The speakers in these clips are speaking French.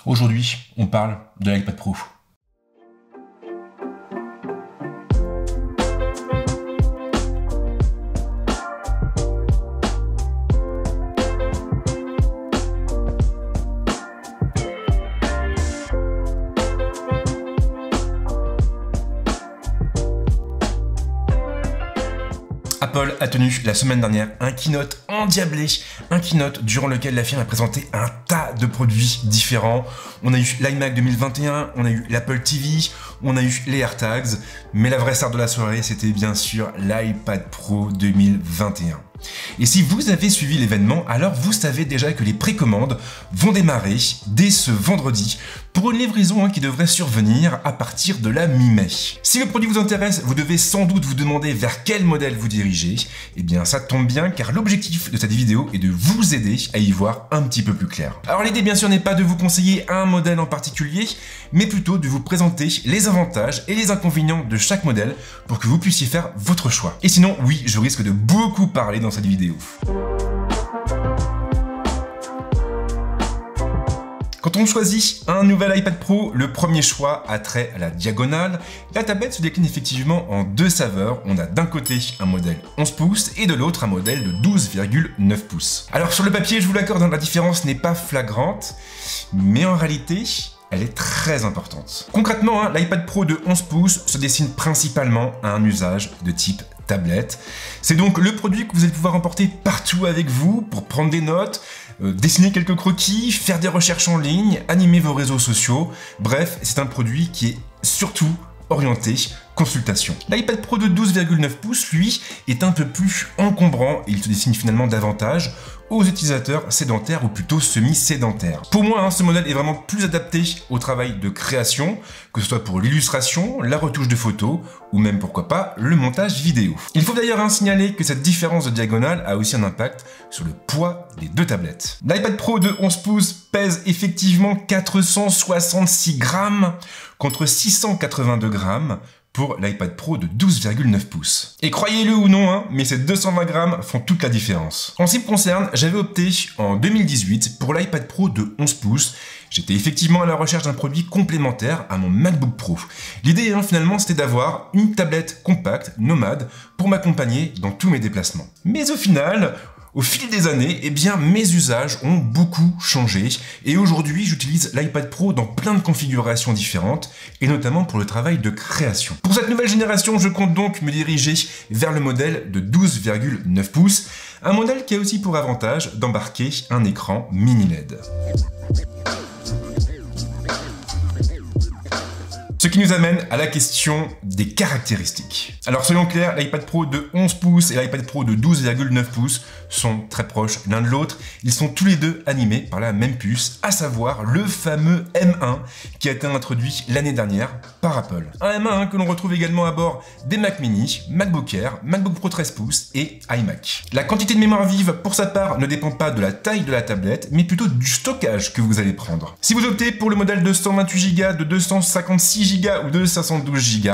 Aujourd'hui, on parle de l'iPad Pro. Apple a tenu la semaine dernière un keynote endiablé, un keynote durant lequel la firme a présenté un tas de produits différents. On a eu l'iMac 2021, on a eu l'Apple TV, on a eu les AirTags, mais la vraie star de la soirée, c'était bien sûr l'iPad Pro 2021. Et si vous avez suivi l'événement, alors vous savez déjà que les précommandes vont démarrer dès ce vendredi pour une livraison qui devrait survenir à partir de la mi-mai. Si le produit vous intéresse, vous devez sans doute vous demander vers quel modèle vous dirigez. Eh bien ça tombe bien car l'objectif de cette vidéo est de vous aider à y voir un petit peu plus clair. Alors l'idée bien sûr n'est pas de vous conseiller un modèle en particulier, mais plutôt de vous présenter les avantages et les inconvénients de chaque modèle pour que vous puissiez faire votre choix. Et sinon, oui, je risque de beaucoup parler dans cette vidéo. Quand on choisit un nouvel iPad Pro, le premier choix a trait à la diagonale. La tablette se décline effectivement en deux saveurs. On a d'un côté un modèle 11 pouces et de l'autre un modèle de 12,9 pouces. Alors sur le papier, je vous l'accorde, la différence n'est pas flagrante, mais en réalité, elle est très importante. Concrètement, l'iPad Pro de 11 pouces se destine principalement à un usage de type tablette. C'est donc le produit que vous allez pouvoir emporter partout avec vous pour prendre des notes, dessiner quelques croquis, faire des recherches en ligne, animer vos réseaux sociaux. Bref, c'est un produit qui est surtout orienté consultation. L'iPad Pro de 12,9 pouces, lui, est un peu plus encombrant et il se destine finalement davantage aux utilisateurs sédentaires ou plutôt semi-sédentaires. Pour moi, ce modèle est vraiment plus adapté au travail de création, que ce soit pour l'illustration, la retouche de photos ou même pourquoi pas le montage vidéo. Il faut d'ailleurs signaler que cette différence de diagonale a aussi un impact sur le poids des deux tablettes. L'iPad Pro de 11 pouces pèse effectivement 466 grammes contre 682 grammes pour l'iPad Pro de 12,9 pouces. Et croyez-le ou non, mais ces 220 grammes font toute la différence. En ce qui me concerne, j'avais opté en 2018 pour l'iPad Pro de 11 pouces. J'étais effectivement à la recherche d'un produit complémentaire à mon MacBook Pro. L'idée finalement c'était d'avoir une tablette compacte, nomade, pour m'accompagner dans tous mes déplacements. Mais au final, au fil des années, eh bien, mes usages ont beaucoup changé et aujourd'hui, j'utilise l'iPad Pro dans plein de configurations différentes et notamment pour le travail de création. Pour cette nouvelle génération, je compte donc me diriger vers le modèle de 12,9 pouces, un modèle qui a aussi pour avantage d'embarquer un écran mini LED. Ce qui nous amène à la question des caractéristiques. Alors soyons clairs, l'iPad Pro de 11 pouces et l'iPad Pro de 12,9 pouces sont très proches l'un de l'autre. Ils sont tous les deux animés par la même puce, à savoir le fameux M1 qui a été introduit l'année dernière par Apple. Un M1 que l'on retrouve également à bord des Mac Mini, MacBook Air, MacBook Pro 13 pouces et iMac. La quantité de mémoire vive pour sa part ne dépend pas de la taille de la tablette, mais plutôt du stockage que vous allez prendre. Si vous optez pour le modèle de 128 Go, de 256 Go ou de 512 Go,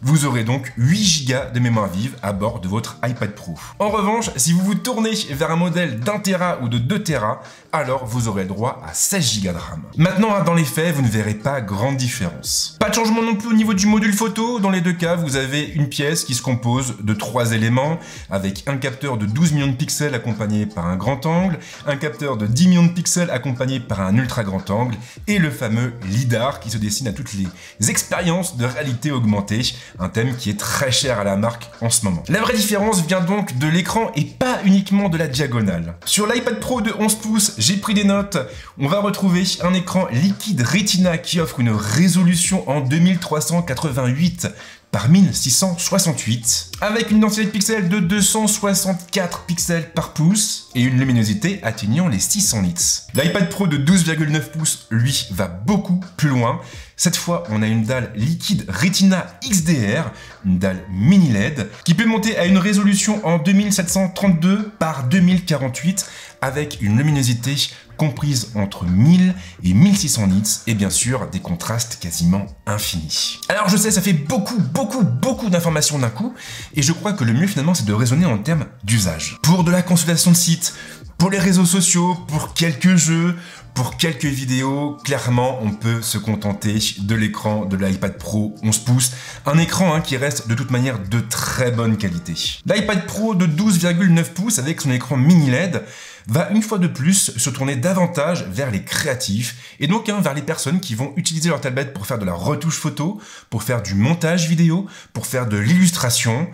vous aurez donc 8 Go de mémoire vive à bord de votre iPad Pro. En revanche, si vous vous tournez vers un modèle d'1 Tera ou de 2 Tera, alors vous aurez droit à 16 Go de RAM. Maintenant, dans les faits, vous ne verrez pas grande différence. Pas de changement non plus au niveau du module photo. Dans les deux cas, vous avez une pièce qui se compose de 3 éléments, avec un capteur de 12 millions de pixels accompagné par un grand angle, un capteur de 10 millions de pixels accompagné par un ultra grand angle, et le fameux LiDAR qui se destine à toutes les expériences de réalité augmentée, un thème qui est très cher à la marque en ce moment. La vraie différence vient donc de l'écran et pas uniquement de la diagonale. Sur l'iPad Pro de 11 pouces, j'ai pris des notes. On va retrouver un écran liquide Retina qui offre une résolution en 2388 par 1668, avec une densité de pixels de 264 pixels par pouce et une luminosité atteignant les 600 nits. L'iPad Pro de 12,9 pouces, lui, va beaucoup plus loin. Cette fois, on a une dalle liquide Retina XDR, une dalle mini LED, qui peut monter à une résolution en 2732 par 2048, avec une luminosité comprise entre 1000 et 1600 nits, et bien sûr des contrastes quasiment infinis. Alors je sais, ça fait beaucoup d'informations d'un coup, et je crois que le mieux finalement c'est de raisonner en termes d'usage. Pour de la consultation de site, Pour les réseaux sociaux, pour quelques jeux, pour quelques vidéos, clairement, on peut se contenter de l'écran de l'iPad Pro 11 pouces. Un écran qui reste de toute manière de très bonne qualité. L'iPad Pro de 12,9 pouces avec son écran mini LED va une fois de plus se tourner davantage vers les créatifs et donc vers les personnes qui vont utiliser leur tablette pour faire de la retouche photo, pour faire du montage vidéo, pour faire de l'illustration.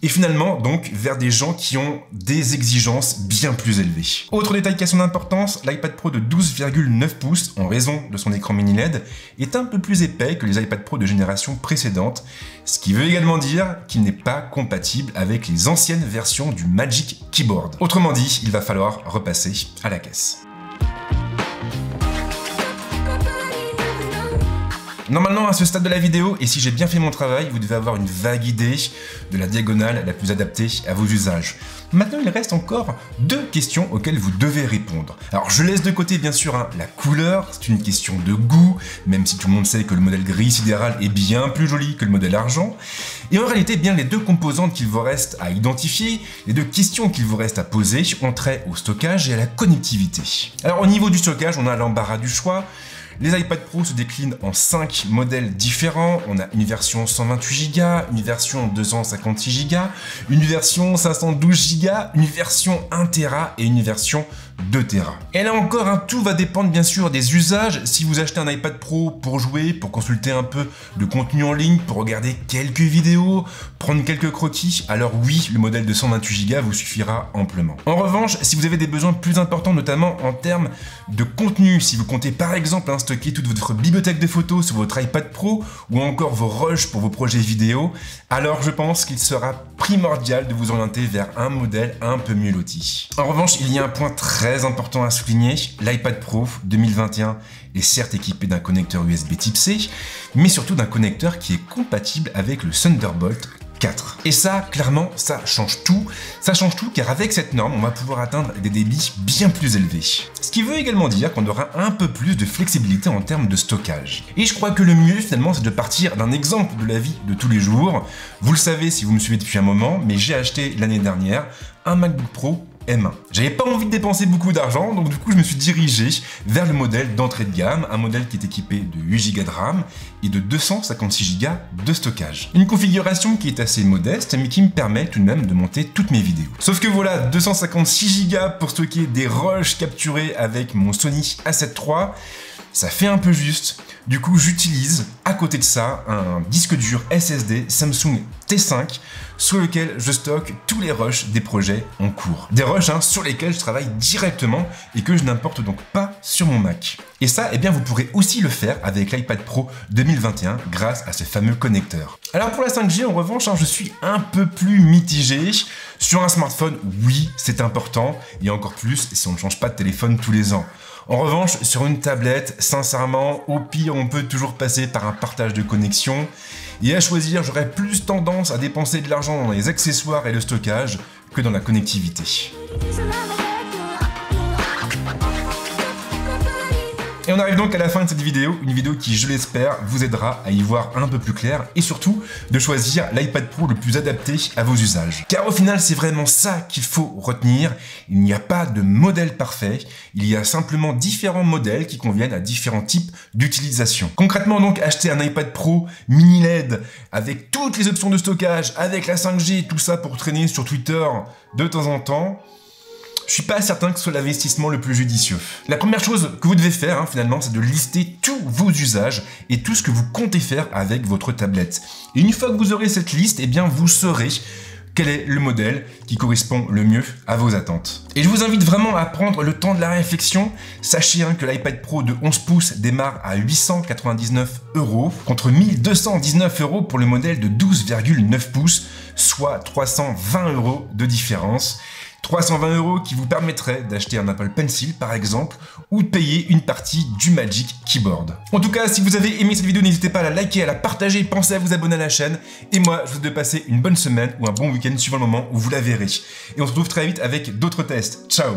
Et finalement, donc, vers des gens qui ont des exigences bien plus élevées. Autre détail qui a son importance, l'iPad Pro de 12,9 pouces, en raison de son écran mini LED, est un peu plus épais que les iPad Pro de génération précédente, ce qui veut également dire qu'il n'est pas compatible avec les anciennes versions du Magic Keyboard. Autrement dit, il va falloir repasser à la caisse. Normalement, à ce stade de la vidéo, et si j'ai bien fait mon travail, vous devez avoir une vague idée de la diagonale la plus adaptée à vos usages. Maintenant, il reste encore 2 questions auxquelles vous devez répondre. Alors, je laisse de côté, bien sûr, la couleur, c'est une question de goût, même si tout le monde sait que le modèle gris sidéral est bien plus joli que le modèle argent. Et en réalité, bien les 2 composantes qu'il vous reste à identifier, les 2 questions qu'il vous reste à poser ont trait au stockage et à la connectivité. Alors, au niveau du stockage, on a l'embarras du choix. Les iPad Pro se déclinent en 5 modèles différents. On a une version 128 Go, une version 256 Go, une version 512 Go, une version 1 Tera et une version 2 Tera. Et là encore, tout va dépendre bien sûr des usages. Si vous achetez un iPad Pro pour jouer, pour consulter un peu de contenu en ligne, pour regarder quelques vidéos, prendre quelques croquis, alors oui, le modèle de 128 Go vous suffira amplement. En revanche, si vous avez des besoins plus importants, notamment en termes de contenu, si vous comptez par exemple stocker toute votre bibliothèque de photos sur votre iPad Pro ou encore vos rushs pour vos projets vidéo, alors je pense qu'il sera primordial de vous orienter vers un modèle un peu mieux loti. En revanche, il y a un point très important à souligner, l'iPad Pro 2021 est certes équipé d'un connecteur USB Type C, mais surtout d'un connecteur qui est compatible avec le Thunderbolt 4. Et ça, clairement, ça change tout. Ça change tout car avec cette norme, on va pouvoir atteindre des débits bien plus élevés. Ce qui veut également dire qu'on aura un peu plus de flexibilité en termes de stockage. Et je crois que le mieux finalement, c'est de partir d'un exemple de la vie de tous les jours. Vous le savez si vous me suivez depuis un moment, mais j'ai acheté l'année dernière un MacBook Pro M1. J'avais pas envie de dépenser beaucoup d'argent, donc du coup je me suis dirigé vers le modèle d'entrée de gamme, un modèle qui est équipé de 8 Go de RAM et de 256 Go de stockage. Une configuration qui est assez modeste, mais qui me permet tout de même de monter toutes mes vidéos. Sauf que voilà, 256 Go pour stocker des rushs capturés avec mon Sony A7 III, ça fait un peu juste. Du coup, j'utilise à côté de ça un disque dur SSD Samsung T5 sur lequel je stocke tous les rushs des projets en cours. Des rushs sur lesquels je travaille directement et que je n'importe donc pas sur mon Mac. Et ça, eh bien, vous pourrez aussi le faire avec l'iPad Pro 2021 grâce à ce fameux connecteur. Alors pour la 5G, en revanche, je suis un peu plus mitigé. Sur un smartphone, oui, c'est important, et encore plus si on ne change pas de téléphone tous les ans. En revanche, sur une tablette, sincèrement, au pire, on peut toujours passer par un partage de connexion. Et à choisir, j'aurais plus tendance à dépenser de l'argent dans les accessoires et le stockage que dans la connectivité. Et on arrive donc à la fin de cette vidéo, une vidéo qui, je l'espère, vous aidera à y voir un peu plus clair et surtout de choisir l'iPad Pro le plus adapté à vos usages. Car au final, c'est vraiment ça qu'il faut retenir. Il n'y a pas de modèle parfait, il y a simplement différents modèles qui conviennent à différents types d'utilisation. Concrètement donc, acheter un iPad Pro mini LED avec toutes les options de stockage, avec la 5G, tout ça pour traîner sur Twitter de temps en temps, je suis pas certain que ce soit l'investissement le plus judicieux. La première chose que vous devez faire, finalement, c'est de lister tous vos usages et tout ce que vous comptez faire avec votre tablette. Et une fois que vous aurez cette liste, eh bien, vous saurez quel est le modèle qui correspond le mieux à vos attentes. Et je vous invite vraiment à prendre le temps de la réflexion. Sachez que l'iPad Pro de 11 pouces démarre à 899 € contre 1219 € pour le modèle de 12,9 pouces, soit 320 € de différence. 320 € qui vous permettraient d'acheter un Apple Pencil par exemple, ou de payer une partie du Magic Keyboard. En tout cas, si vous avez aimé cette vidéo, n'hésitez pas à la liker, à la partager, pensez à vous abonner à la chaîne, et moi je vous souhaite de passer une bonne semaine ou un bon week-end suivant le moment où vous la verrez. Et on se retrouve très vite avec d'autres tests. Ciao!